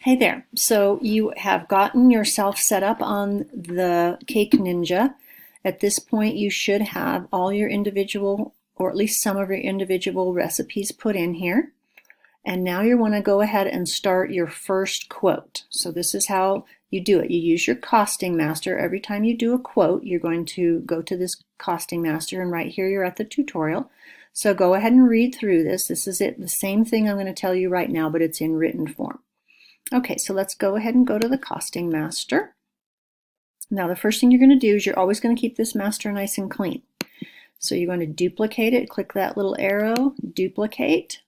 Hey there. So you have gotten yourself set up on the Cake Ninja. At this point, you should have all your individual, or at least some of your individual recipes put in here. And now you want to go ahead and start your first quote. So this is how you do it. You use your Costing Master. Every time you do a quote, you're going to go to this Costing Master, and right here you're at the tutorial. So go ahead and read through this. This is it, the same thing I'm going to tell you right now, but it's in written form. Okay, so let's go ahead and go to the Costing Master. Now the first thing you're going to do is you're always going to keep this master nice and clean. So you're going to duplicate it, click that little arrow, duplicate,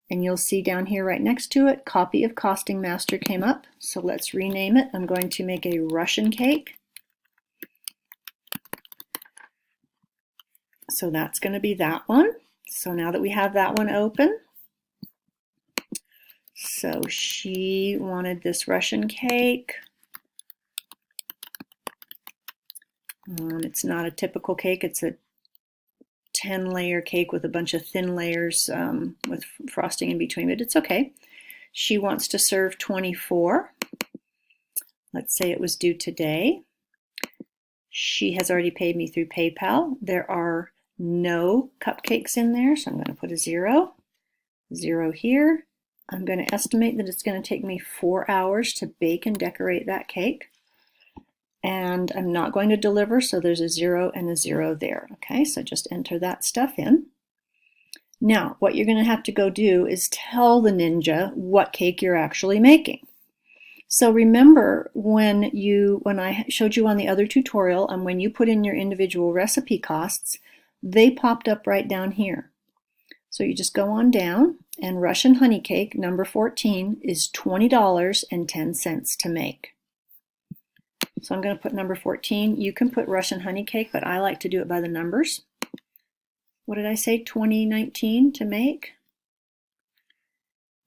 and you'll see down here right next to it, copy of Costing Master came up. So let's rename it. I'm going to make a Russian cake. So that's going to be that one. So now that we have that one open, so she wanted this Russian cake. It's not a typical cake. It's a 10-layer cake with a bunch of thin layers with frosting in between, but it's okay. She wants to serve 24. Let's say it was due today. She has already paid me through PayPal. There are no cupcakes in there, so I'm going to put a 0. 0 here. I'm going to estimate that it's going to take me 4 hours to bake and decorate that cake. And I'm not going to deliver, so there's a 0 and a 0 there. Okay, so just enter that stuff in. Now, what you're going to have to go do is tell the Ninja what cake you're actually making. So remember when I showed you on the other tutorial, and when you put in your individual recipe costs, they popped up right down here. So you just go on down, and Russian honey cake number 14 is $20.10 to make. So I'm going to put number 14. You can put Russian honey cake, but I like to do it by the numbers. What did I say? 2019 to make.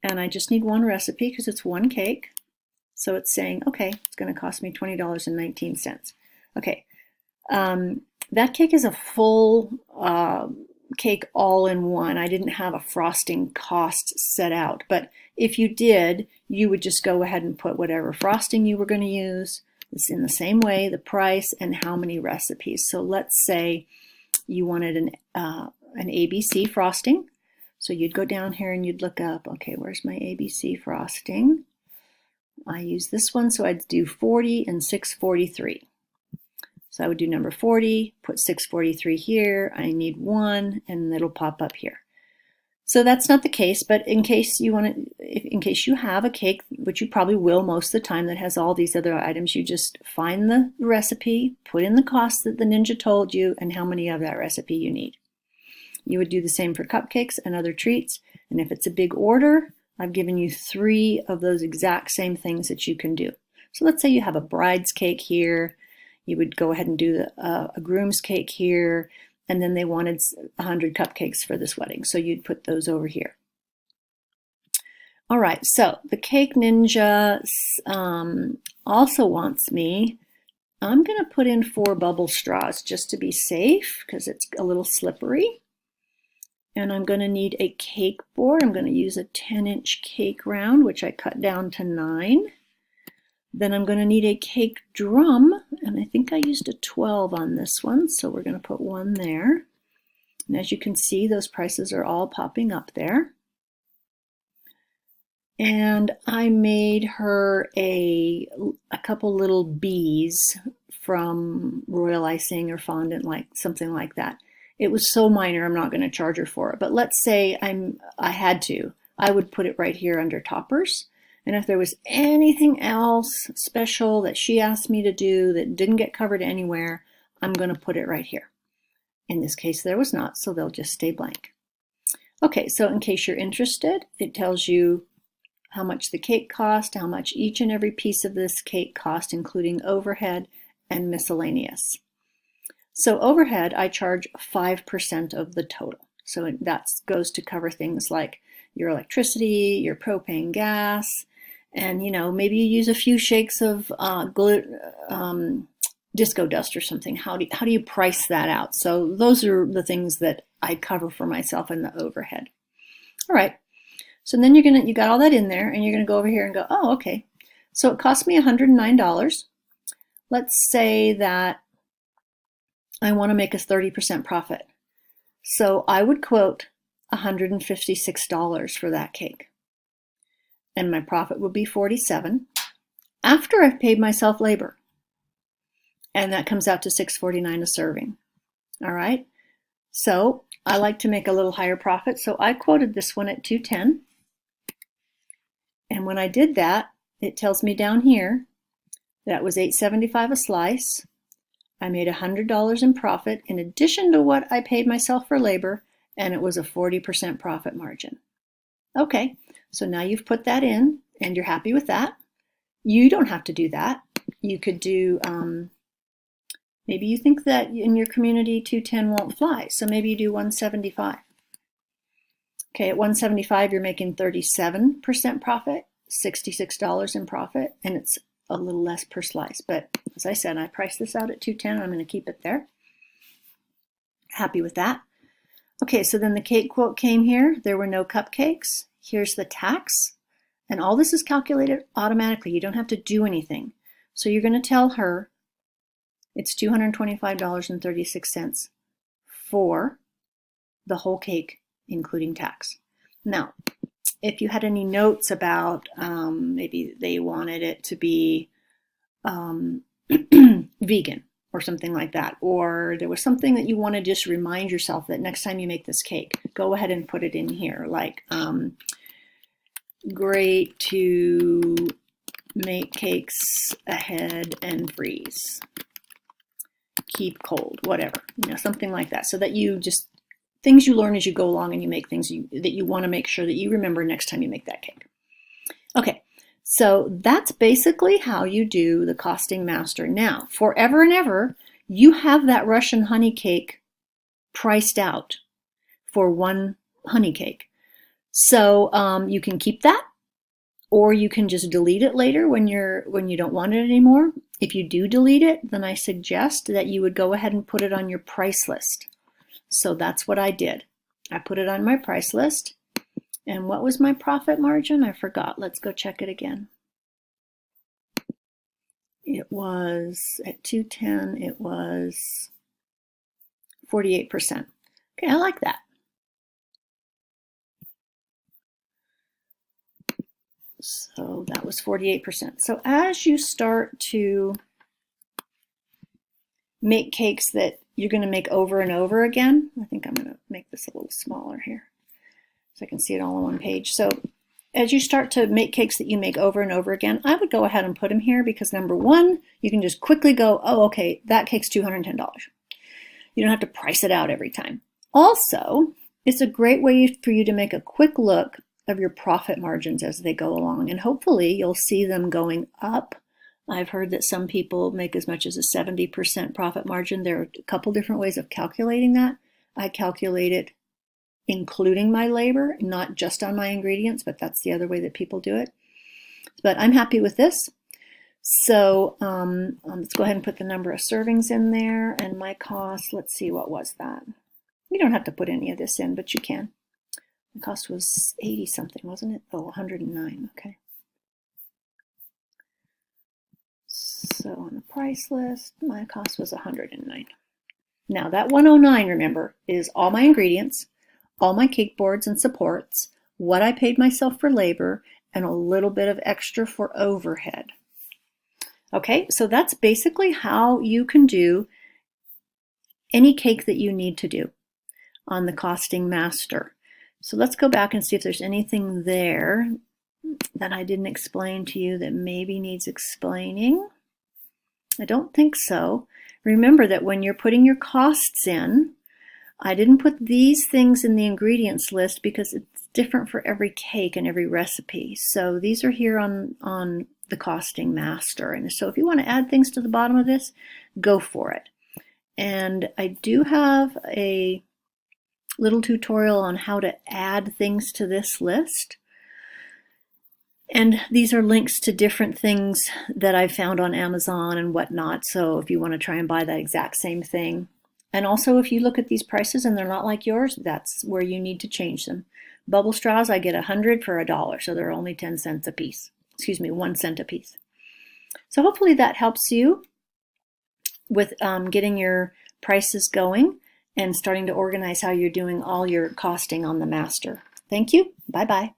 And I just need one recipe because it's one cake. So it's saying, okay, it's going to cost me $20.19. Okay. That cake is a full cake all in one. I didn't have a frosting cost set out, but if you did, you would just go ahead and put whatever frosting you were going to use. It's in the same way, the price and how many recipes. So let's say you wanted an ABC frosting. So you'd go down here and you'd look up, okay, where's my ABC frosting? I use this one, so I'd do 40 and 643. So I would do number 40, put 643 here. I need 1, and it'll pop up here. So that's not the case, but in case you have a cake, which you probably will most of the time, that has all these other items, you just find the recipe, put in the cost that the Ninja told you, and how many of that recipe you need. You would do the same for cupcakes and other treats, and if it's a big order, I've given you 3 of those exact same things that you can do. So let's say you have a bride's cake here. You would go ahead and do a groom's cake here, and then they wanted 100 cupcakes for this wedding, so you'd put those over here. All right, so the Cake Ninja also wants me, I'm going to put in 4 bubble straws just to be safe because it's a little slippery. And I'm going to need a cake board. I'm going to use a 10-inch cake round, which I cut down to 9. Then I'm going to need a cake drum, and I think I used a 12 on this one, so we're going to put 1 there. And as you can see, those prices are all popping up there. And I made her a couple little bees from royal icing or fondant, like something like that. It was so minor, I'm not going to charge her for it. But let's say I had to. I would put it right here under toppers. And if there was anything else special that she asked me to do that didn't get covered anywhere, I'm going to put it right here. In this case, there was not, so they'll just stay blank. Okay, so in case you're interested, it tells you how much the cake cost, how much each and every piece of this cake cost, including overhead and miscellaneous. So overhead, I charge 5% of the total. So that goes to cover things like your electricity, your propane gas, and maybe you use a few shakes of disco dust or something. How do you price that out? So those are the things that I cover for myself in the overhead. All right. So then you got all that in there, and you're gonna go over here and go, oh, okay. So it cost me $109. Let's say that I want to make a 30% profit. So I would quote $156 for that cake. And my profit would be $47 after I've paid myself labor. And that comes out to $6.49 a serving. All right. So I like to make a little higher profit. So I quoted this one at $2.10. And when I did that, it tells me down here that was $8.75 a slice. I made $100 in profit in addition to what I paid myself for labor, and it was a 40% profit margin. Okay, so now you've put that in and you're happy with that. You don't have to do that. You could do, maybe you think that in your community 210 won't fly, so maybe you do 175. Okay, at 175 you're making 37% profit, $66 in profit, and it's a little less per slice. But as I said, I priced this out at $2.10. I'm going to keep it there. Happy with that. Okay, so then the cake quote came here. There were no cupcakes. Here's the tax. And all this is calculated automatically. You don't have to do anything. So you're going to tell her it's $225.36 for the whole cake, including tax. Now, if you had any notes about maybe they wanted it to be vegan or something like that, or there was something that you want to just remind yourself that next time you make this cake, go ahead and put it in here, like great to make cakes ahead and freeze, keep cold, whatever, something like that, so that you just things you learn as you go along and you make things that you want to make sure that you remember next time you make that cake. Okay, so that's basically how you do the Costing Master. Now, forever and ever, you have that Russian honey cake priced out for one honey cake. So you can keep that, or you can just delete it later when you don't want it anymore. If you do delete it, then I suggest that you would go ahead and put it on your price list. So that's what I did. I put it on my price list. And what was my profit margin? I forgot. Let's go check it again. It was at 210, it was 48%. Okay, I like that. So that was 48%. So as you start to make cakes that you're going to make over and over again, I think I'm going to make this a little smaller here so I can see it all on one page. So as you start to make cakes that you make over and over again, I would go ahead and put them here because number one, you can just quickly go, oh, okay, that cake's $210. You don't have to price it out every time. Also, it's a great way for you to make a quick look of your profit margins as they go along, and hopefully you'll see them going up. I've heard that some people make as much as a 70% profit margin. There are a couple different ways of calculating that. I calculate it including my labor, not just on my ingredients, but that's the other way that people do it. But I'm happy with this. So let's go ahead and put the number of servings in there, and my cost, let's see, what was that? You don't have to put any of this in, but you can. The cost was 80 something, wasn't it? Oh, 109, okay. So on the price list, my cost was 109. Now that 109, remember, is all my ingredients, all my cake boards and supports, what I paid myself for labor, and a little bit of extra for overhead. Okay, so that's basically how you can do any cake that you need to do on the Costing Master. So let's go back and see if there's anything there that I didn't explain to you that maybe needs explaining. I don't think so. Remember that when you're putting your costs in, I didn't put these things in the ingredients list because it's different for every cake and every recipe. So these are here on the Costing Master. And so if you want to add things to the bottom of this, go for it. And I do have a little tutorial on how to add things to this list. And these are links to different things that I've found on Amazon and whatnot. So if you want to try and buy that exact same thing. And also if you look at these prices and they're not like yours, that's where you need to change them. Bubble straws, I get 100 for $1, so they're only 10 cents a piece. Excuse me, 1 cent a piece. So hopefully that helps you with getting your prices going and starting to organize how you're doing all your costing on the master. Thank you. Bye-bye.